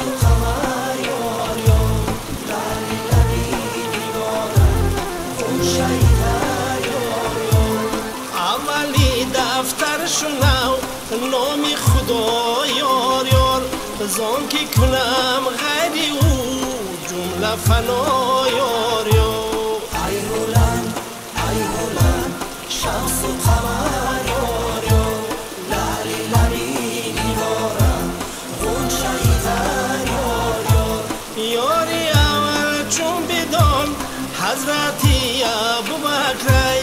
و قمر یار یار، لعلی لعلی دیوارم خون شهیدر یار یار. اولی دفتر شنو نامی خدا یار یار، زان که کنم غیری او جمله فنا یار یار. ای هلند ای هلند شمس و قمر یار یار، لعلی لعلی دیوارم خون شهیدر یار یار. یاری اول چون بدان حضرتی ابوبکر،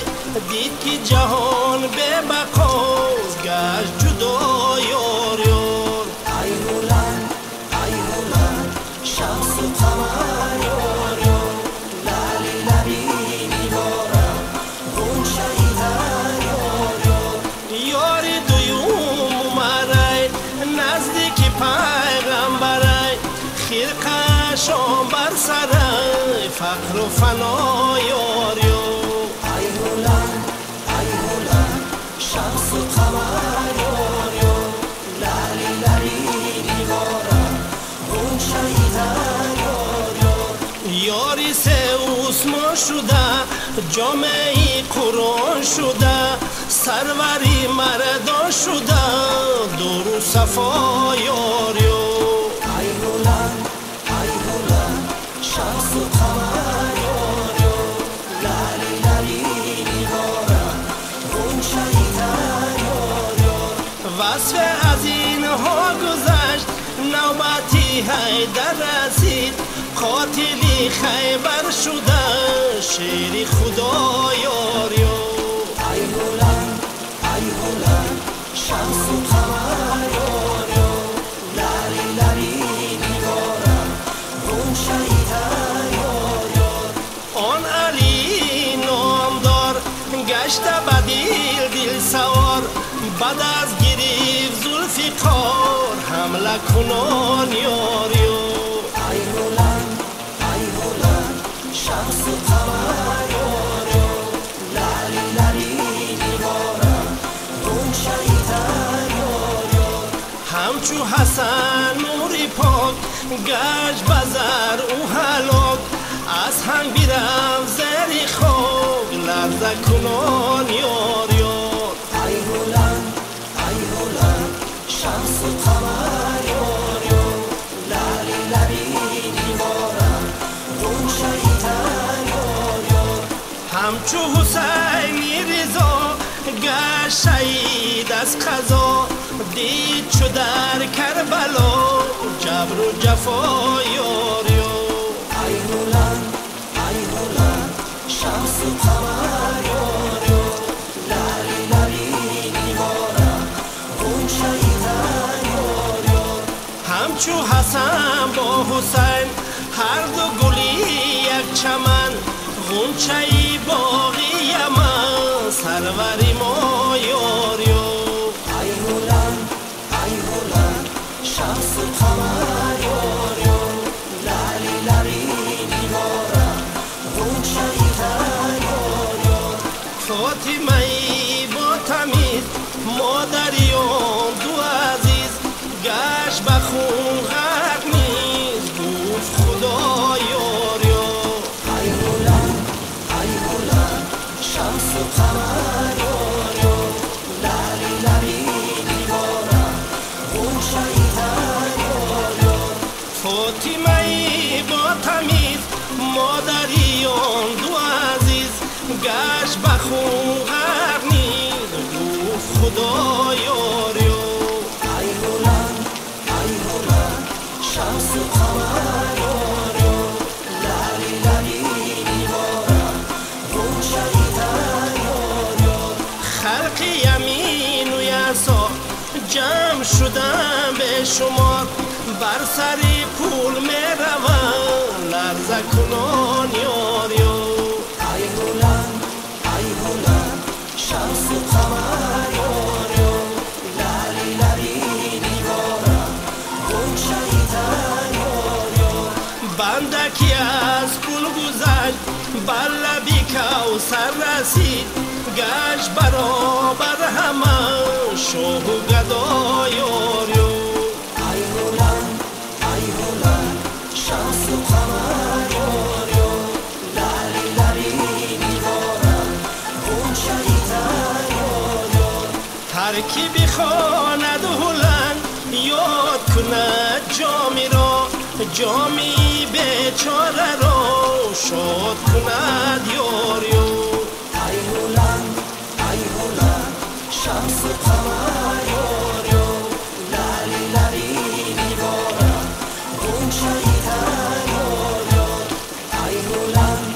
دید که جهان به بقاست گشت جدا یار یار. ای هلند ای هلند شمس و قمر یار یار، لعلی لعلی دیوارم خون شهیدر یار یار. یاری دویوم اومده نزدیک پیغمبره، خرقشان بر سره فقر و فنا یار یار. ای هلند ای هلند شمس و قمر یار یار، لعلی لعلی دیوارم خون شهیدر یار یار. یاری سه عثمان شده جامعه قرآن شده، سروری مردان شده دور و صفا یار یار. ای هلند ای هلند شمس و قمر یار یار، لعلی لعلی دیوارم خون شهیدر یار یار. وصف از اینها گذشت نوبتی حیدر رسید، قاتلی خیبر شده شیر خدا یار یار. ای هلند ای هلند شمس و قمر یار یار، لعلی لعلی دیوارم خون شهیدر یار یار. آن علی نامدار گشته بدیل دل سوار، بعد از گریف ذوالفقار حمله کنان یار یار. ای هلند ای هلند شمس و قمر یار یار، لعلی لعلی دیوارم خون شهیدر یار یار. همچو حسن نوری پاک گشت بزر او هلاک، از هنگ بیرم زری خاک لرزه کنان یار یار. ای هلند ای هلند شمس و قمر یار یار، لعلی لعلی دیوارم خون شهیدر یار یار. همچو حسینی رضا گشت شهید از قضا، دید چو در کربلا جبر و جفا یار یار. ای هلند ای هلند شمس و قمر یار یار، لعلی لعلی دیوارم خون شهیدر یار یار. همچو حسن با حسین هر دو گلی یک چمن، غنچه باغی یمن سروری ما یار یار. ای هلند ای هلند شمس و قمر یار یار، لعلی لعلی دیوارم خون شهیدر یار یار. فاطمه ای با تمیز مادریان دو عزیز، گشت به خون غرق نیز گفت خدا یار یار. ای هلند ای هلند شمس و قمر یار یار، لعلی لعلی دیوارم خون شهیدر یار یار. فاطمه ای با تمیز مادریان دو عزیز، گشت به خون غرق نیز گفت خدا یار یار. ای هلند ای هلند شمس و قمر یار یار، لعلی لعلی دیوارم خون شهیدر یار یار. خلق یمین و یسار جمع شدن به شمار، بر سر پول می روند لرزه کنان یار یار. ای هلند ای هلند شمس و قمر یار یار، لعلی لعلی دیوارم خون شهیدر یار یار. بندکی از پول گذشت بر لبی کوثر رسید، گشت برابر همه شاه و گدا یار یار. ای هلند ای هلند میخواند هلنگ یاد کند جامی را جامی بیچاره را شاد کند یار یار ای هلنگ شمس و قمر یار یار لعلی لبی نگارم غنچه تر یار یار ای هلنگ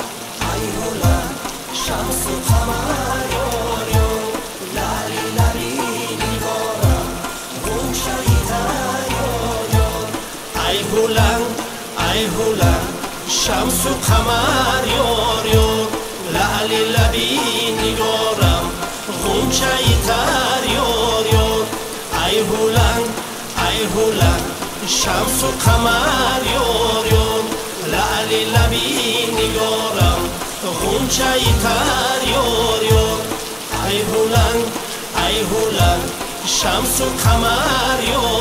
شمس و قمر یار یار لعلی لبی نگارم غنچه تر یار یار ای هلنگ شمس و قمر یار یار لعلی لبی نگارم غنچه تر یار یار ای هلنگ شمس و قمر یار یار لعلی لبی نگارم غنچه تر یار یار ای هلنگ شمس و قمر یار